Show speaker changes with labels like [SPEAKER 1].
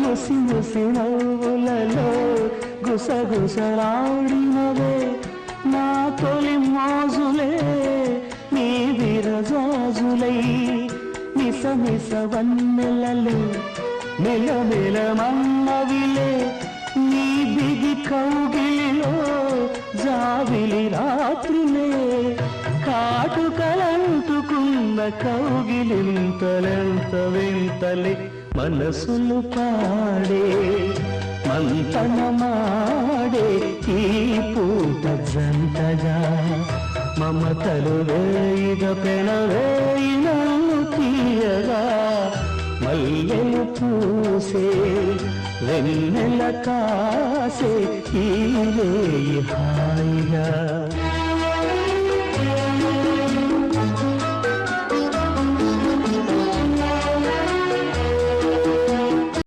[SPEAKER 1] ముసి ముసి నవ్వులలో గుసగుసలాడినవే నా తొలి మోజులే నీ విరజాజులై మిస మిస వన్నెలలో మిలమిలమన్నవిలే నీ బిగి కౌగిలిలో జావిలి రాత్రిలే కాటుకలంటుకున్న కౌగిలింతలెంత వింతలే మనసులు పాడే మంతనమాడే ఈ పూట జంటగా మమతలు వేయిగ పెనవేయి నన్ను తీయగా మల్లెలు పూసే వెన్నెల కాసే ఈ హాయిగా